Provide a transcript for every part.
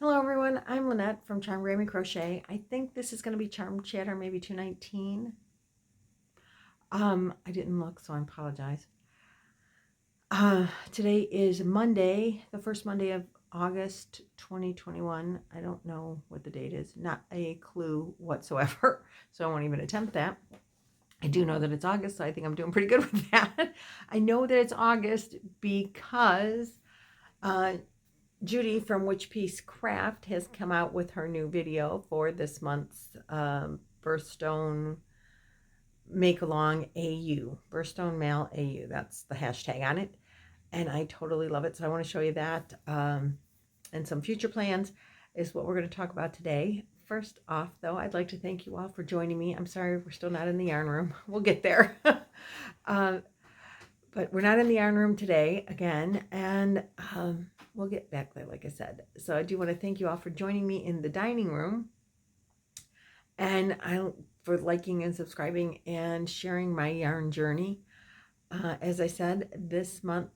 Hello everyone, I'm Lynette from Grammy Crochet. I think this is going to be Charm Chatter, maybe 219. I didn't look, so I apologize. Today is Monday, the first Monday of August 2021. I don't know what the date is, not a clue whatsoever, so I won't even attempt that. I do know that it's August, so I think I'm doing pretty good with that. I know that it's August because Judy from Witch Piece Craft has come out with her new video for this month's Birthstone Make Along AU. Birthstone Mail AU. That's the hashtag on it. And I totally love it. So I want to show you that. And some future plans is what we're going to talk about today. First off, though, I'd like to thank you all for joining me. I'm sorry we're still not in the yarn room. We'll get there. But we're not in the yarn room today again, and we'll get back there, like I said. So I do want to thank you all for joining me in the dining room, and for liking and subscribing and sharing my yarn journey. As I said, this month,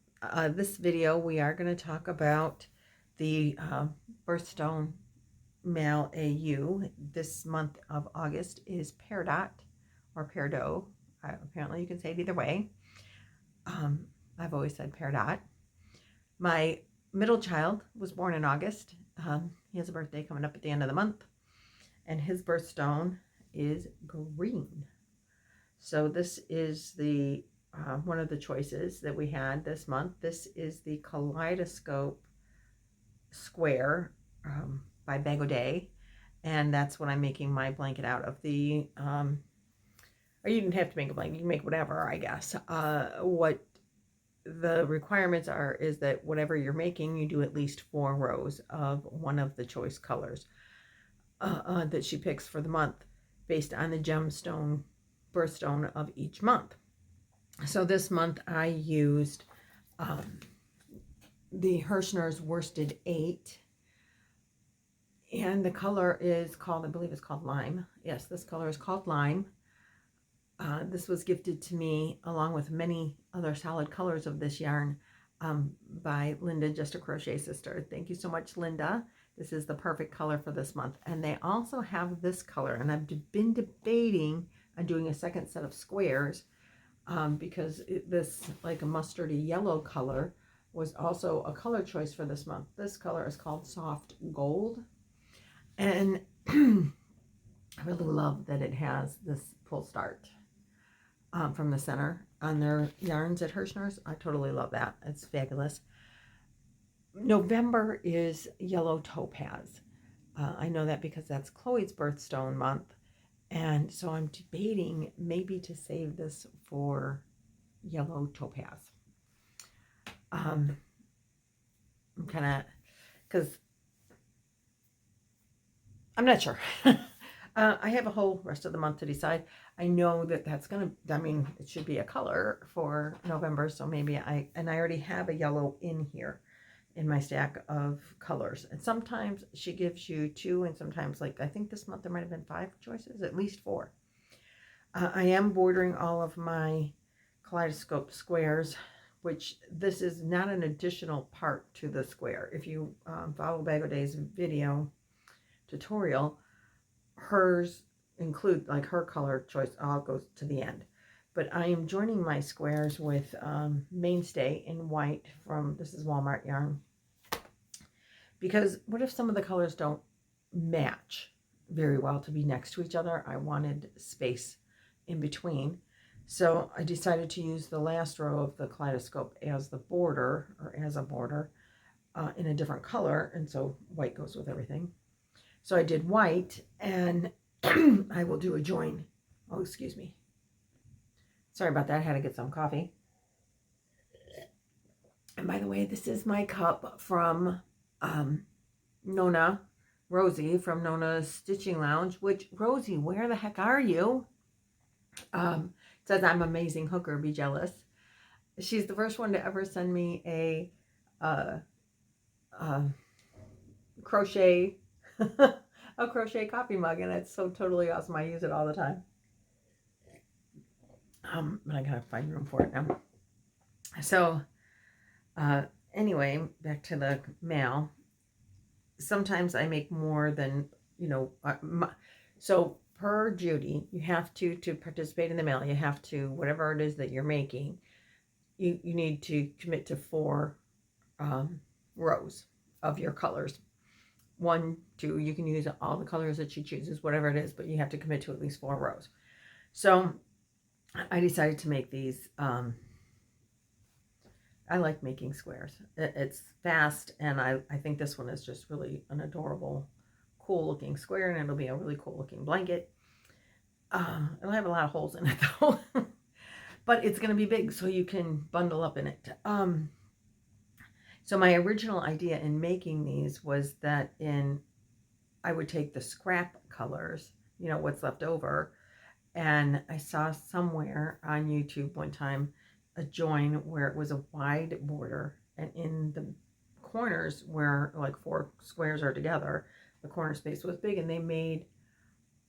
this video, we are going to talk about the Birthstone Mail AU. This month of August is Peridot or Peridot. Apparently, you can say it either way. I've always said Peridot. My middle child was born in August. He has a birthday coming up at the end of the month, and his birthstone is green. So this is the one of the choices that we had this month. This is the Kaleidoscope Square by Bag O' Day, and that's what I'm making my blanket out of. The or you didn't have to make a blanket, you can make whatever, I guess. What the requirements are is that whatever you're making, you do at least 4 rows of one of the choice colors that she picks for the month based on the gemstone birthstone of each month. So this month I used the Hirschner's Worsted 8, and the color is called, I believe it's called Lime. Yes, this color is called Lime. This was gifted to me along with many other solid colors of this yarn by Linda, Just a Crochet Sister. Thank you so much, Linda. This is the perfect color for this month. And they also have this color, and I've been debating on doing a second set of squares because this like a mustardy yellow color was also a color choice for this month. This color is called Soft Gold, and I really love that it has this pull start from the center on their yarns at Hirschner's. I totally love that. It's fabulous. November is Yellow Topaz. I know that because that's Chloe's birthstone month, and so I'm debating maybe to save this for Yellow Topaz. I'm kind of, because I'm not sure. I have a whole rest of the month to decide. I know that that's going to, I mean, it should be a color for November, so maybe I already have a yellow in here in my stack of colors. And sometimes she gives you 2, and sometimes, like, I think this month there might have been 5 choices, at least 4. I am bordering all of my Kaleidoscope Squares, which this is not an additional part to the square. If you follow Bag O' Day's video tutorial, hers include, like, her color choice all goes to the end, but I am joining my squares with Mainstay in white from, this is Walmart yarn, because what if some of the colors don't match very well to be next to each other? I wanted space in between, so I decided to use the last row of the Kaleidoscope as the border, or as a border, in a different color, and so white goes with everything. So I did white, and I will do a join. Oh, excuse me. Sorry about that. I had to get some coffee. And by the way, this is my cup from Nona, Rosie from Nona's Stitching Lounge, which, Rosie, where the heck are you? Says I'm amazing hooker, be jealous. She's the first one to ever send me a crochet a crochet coffee mug, and it's so totally awesome. I use it all the time. But I gotta find room for it now. So anyway, back to the mail. sometimes I make more than, so per Judy, you have to participate in the mail, you have to, whatever it is that you're making, you need to commit to 4 rows of your colors. 1, 2, you can use all the colors that she chooses, whatever it is, but you have to commit to at least 4 rows. So I decided to make these. I like making squares. It's fast, and I think this one is just really an adorable, cool looking square, and it'll be a really cool looking blanket. It'll have a lot of holes in it though, but it's going to be big, so you can bundle up in it. So my original idea in making these was that I would take the scrap colors, what's left over, and I saw somewhere on YouTube one time a join where it was a wide border, and in the corners where like 4 squares are together, the corner space was big, and they made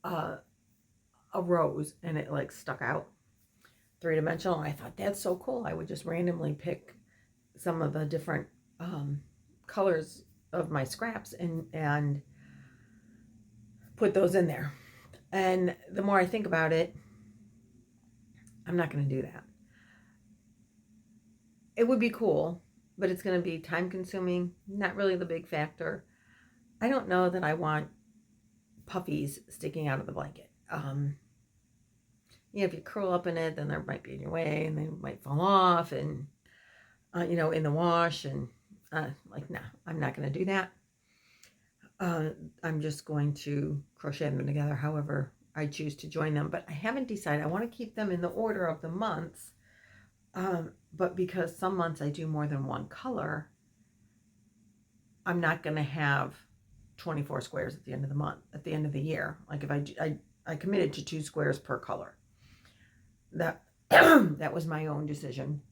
a rose, and it like stuck out 3-dimensional. I thought that's so cool. I would just randomly pick some of the different colors of my scraps and put those in there. And the more I think about it, I'm not going to do that. It would be cool, but it's going to be time consuming, not really the big factor. I don't know that I want puffies sticking out of the blanket. If you curl up in it, then there might be in your way, and they might fall off, and in the wash, and no, I'm not going to do that. I'm just going to crochet them together however I choose to join them, but I haven't decided. I want to keep them in the order of the months, but because some months I do more than one color, I'm not going to have 24 squares at the end of the month, at the end of the year. Like if I committed to 2 squares per color. That that was my own decision.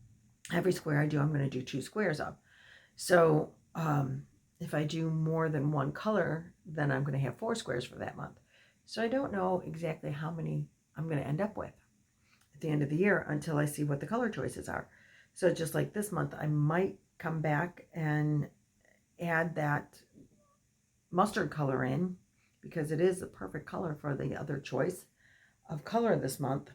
Every square I do, I'm going to do 2 squares of. So if I do more than one color, then I'm going to have 4 squares for that month. So I don't know exactly how many I'm going to end up with at the end of the year until I see what the color choices are. So just like this month, I might come back and add that mustard color in, because it is the perfect color for the other choice of color this month.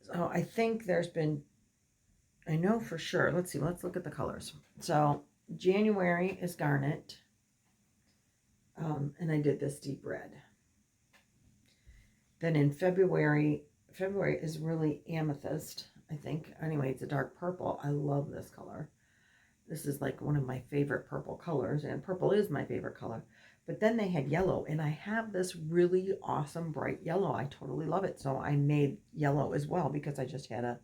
So I think I know for sure. Let's see. Let's look at the colors. So January is garnet. And I did this deep red. Then in February is really amethyst, I think. Anyway, it's a dark purple. I love this color. This is like one of my favorite purple colors, and purple is my favorite color. But then they had yellow, and I have this really awesome bright yellow. I totally love it. So I made yellow as well, because I just had a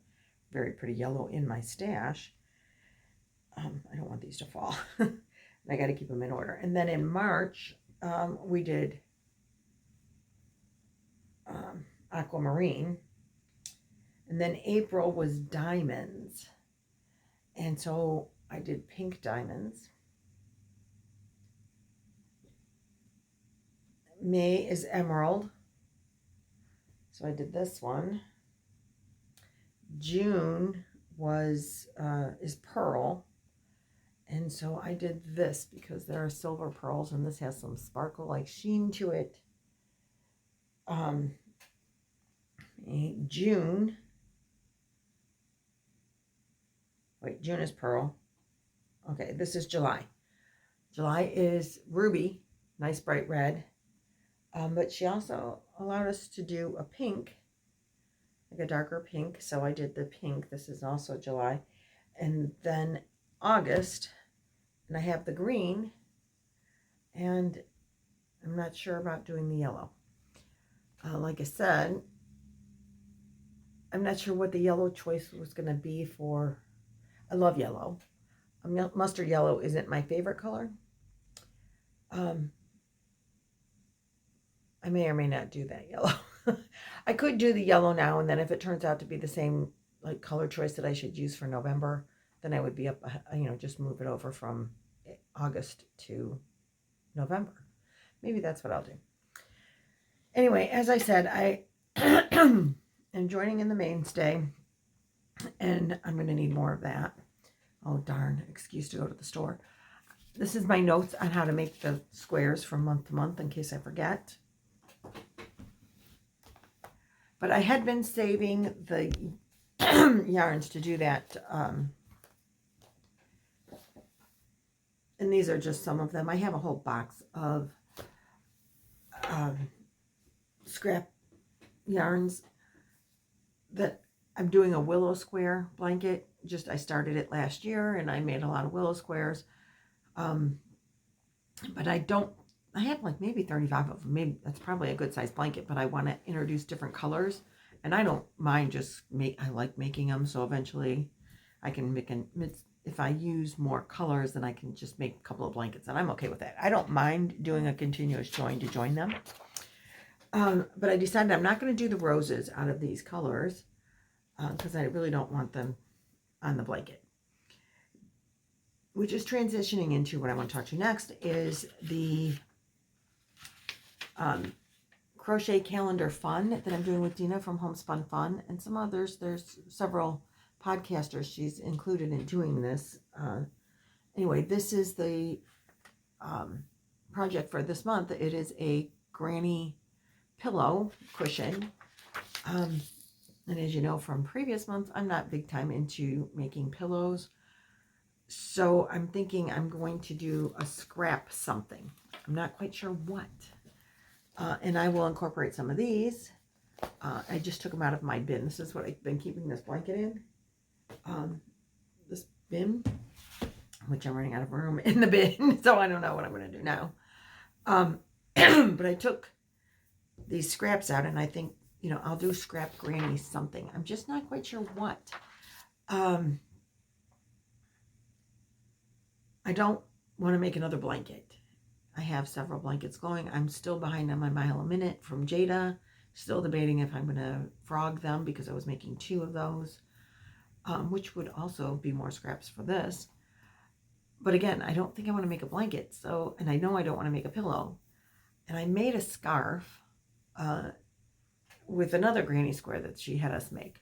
very pretty yellow in my stash. I don't want these to fall. I got to keep them in order. And then in March, we did aquamarine. And then April was diamonds. And so I did pink diamonds. May is emerald. So I did this one. June is pearl. And so I did this because there are silver pearls, and this has some sparkle like sheen to it. June is pearl. Okay, this is July. July is ruby, nice bright red. But she also allowed us to do a pink, like a darker pink. So I did the pink. This is also July. And then August, and I have the green, and I'm not sure about doing the yellow. Like I said, I'm not sure what the yellow choice was going to be for. I love yellow. Mustard yellow isn't my favorite color. I may or may not do that yellow. I could do the yellow now, and then if it turns out to be the same like color choice that I should use for November, then I would be up, just move it over from August to November. Maybe that's what I'll do. Anyway, as I said, I am joining in the mainstay, and I'm going to need more of that. Oh, darn, excuse to go to the store. This is my notes on how to make the squares from month to month in case I forget. But I had been saving the yarns to do that. And these are just some of them. I have a whole box of scrap yarns that I'm doing a willow square blanket. I started it last year and I made a lot of willow squares. But I have like maybe 35 of them. Maybe that's probably a good size blanket, but I want to introduce different colors. And I don't mind I like making them. So eventually I can if I use more colors, then I can just make a couple of blankets, and I'm okay with that. I don't mind doing a continuous join to join them. But I decided I'm not going to do the roses out of these colors because I really don't want them on the blanket. Which is transitioning into what I want to talk to you next is the crochet calendar fun that I'm doing with Dina from Homespun Fun and some others. There's several podcasters she's included in doing this. Anyway, this is the project for this month. It is a granny pillow cushion. And as you know from previous months, I'm not big time into making pillows. So I'm thinking I'm going to do a scrap something. I'm not quite sure what. And I will incorporate some of these. I just took them out of my bin. This is what I've been keeping this blanket in. This bin, which I'm running out of room in the bin. So I don't know what I'm going to do now. But I took these scraps out and I think, I'll do scrap granny something. I'm just not quite sure what. I don't want to make another blanket. I have several blankets going. I'm still behind on my mile a minute from Jada. Still debating if I'm going to frog them because I was making 2 of those, which would also be more scraps for this. But again, I don't think I want to make a blanket. And I know I don't want to make a pillow. And I made a scarf with another granny square that she had us make.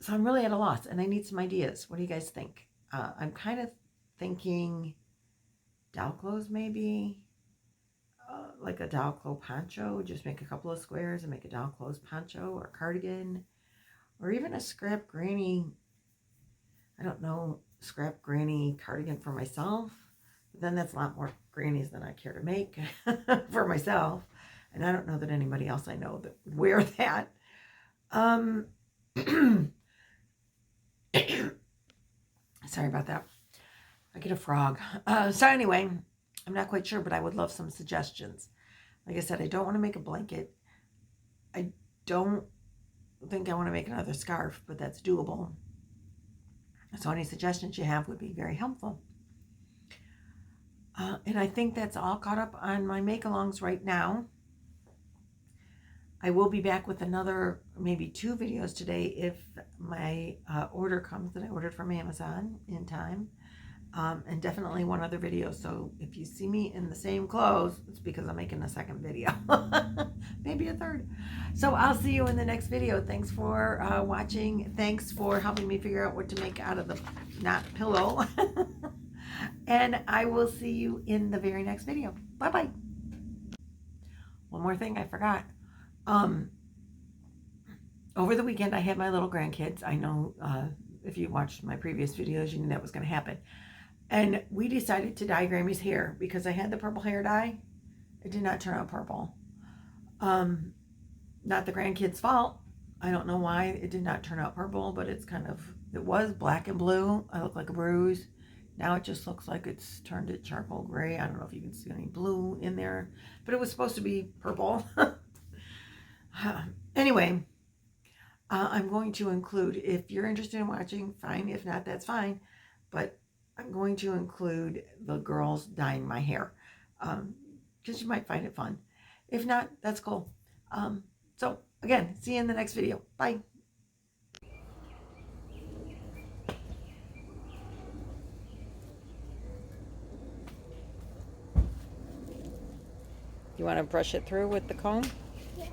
So I'm really at a loss and I need some ideas. What do you guys think? I'm kind of thinking dowel clothes maybe, like a dowel clothes poncho. Just make a couple of squares and make a dowel clothes poncho or cardigan, or even a scrap granny, I don't know, scrap granny cardigan for myself. But then that's a lot more grannies than I care to make for myself. And I don't know that anybody else I know that would wear that. Sorry about that. I get a frog. So anyway, I'm not quite sure, but I would love some suggestions. Like I said, I don't want to make a blanket. I don't think I want to make another scarf, but that's doable. So any suggestions you have would be very helpful. And I think that's all caught up on my make-alongs right now. I will be back with another, maybe 2 videos today if my order comes that I ordered from Amazon in time. And definitely 1 other video. So if you see me in the same clothes, it's because I'm making a second video. Maybe a 3rd. So I'll see you in the next video. Thanks for watching. Thanks for helping me figure out what to make out of the knot pillow. And I will see you in the very next video. Bye-bye. One more thing I forgot. Over the weekend, I had my little grandkids. I know if you watched my previous videos, you knew that was going to happen. And we decided to dye Grammy's hair because I had the purple hair dye. It did not turn out purple. Not the grandkids' fault. I don't know why it did not turn out purple, but it was black and blue. I look like a bruise. Now it just looks like it's turned it charcoal gray. I don't know if you can see any blue in there, but it was supposed to be purple. Anyway, I'm going to include, if you're interested in watching, fine. If not, that's fine. But I'm going to include the girls dyeing my hair because you might find it fun. If not, that's cool. So again, see you in the next video. Bye. You want to brush it through with the comb? Yeah.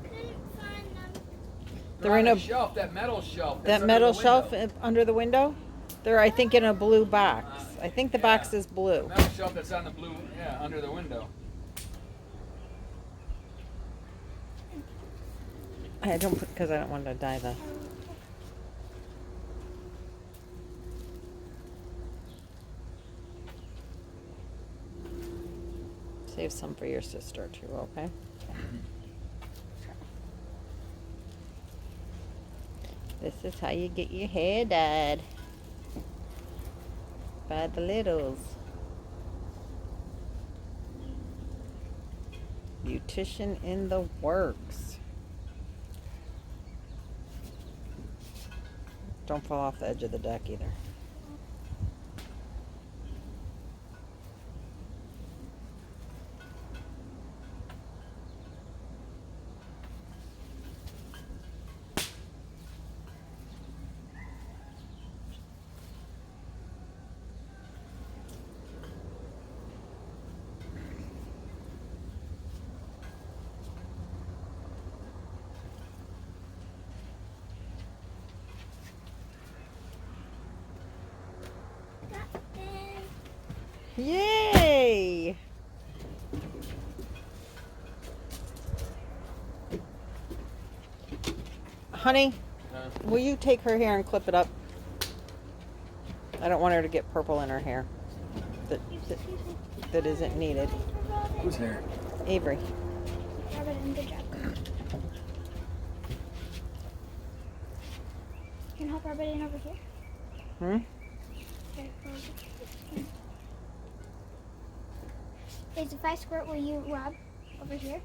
Couldn't find them. They're in a shelf, that metal shelf. That metal shelf under the window? They're, I think, in a blue box. I think the box is blue. The metal shelf that's on the blue, under the window. I don't put, because I don't want to dye the. Save some for your sister too, okay? This is how you get your hair dyed. By the littles. Beautician in the works. Don't fall off the edge of the deck either. Yay! Honey, will you take her hair and clip it up? I don't want her to get purple in her hair that isn't needed. Whose hair? Avery. Good job. Can you help rub it in over here? Okay, if I squirt, will you rub over here?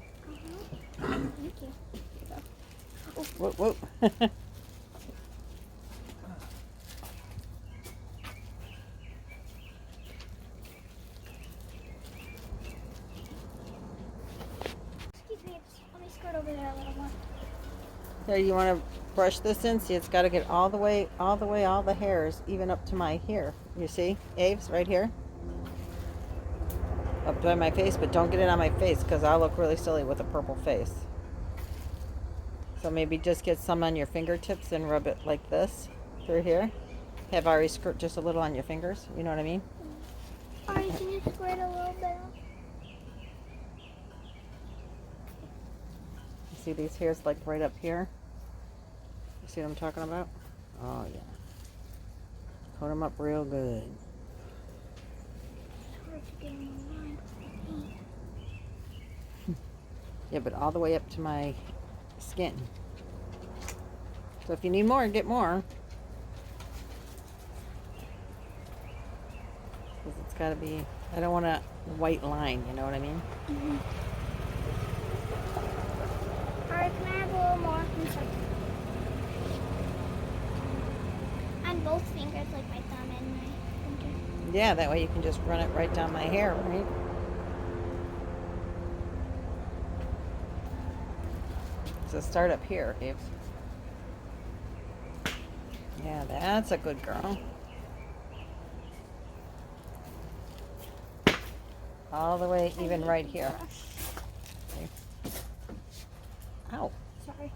Thank you. Whoa, whoa. Excuse me, let me squirt over there a little more. There, you want to brush this in? See, it's got to get all the hairs, even up to my hair. You see, Aves, right here? Up by my face, but don't get it on my face because I'll look really silly with a purple face. So maybe just get some on your fingertips and rub it like this through here. Have Ari squirt just a little on your fingers. You know what I mean? Ari, can you squirt a little bit? You see these hairs like right up here? You see what I'm talking about? Oh yeah. Coat them up real good. Yeah, but all the way up to my skin. So if you need more, get more. Because it's got to be, I don't want a white line, you know what I mean? Alright, can I have a little more? I'm sorry. On both fingers, like my thumb and my finger. Yeah, that way you can just run it right down my hair, right? So start up here, Eve. Yeah, that's a good girl. All the way, even right here. Okay. Ow. Sorry.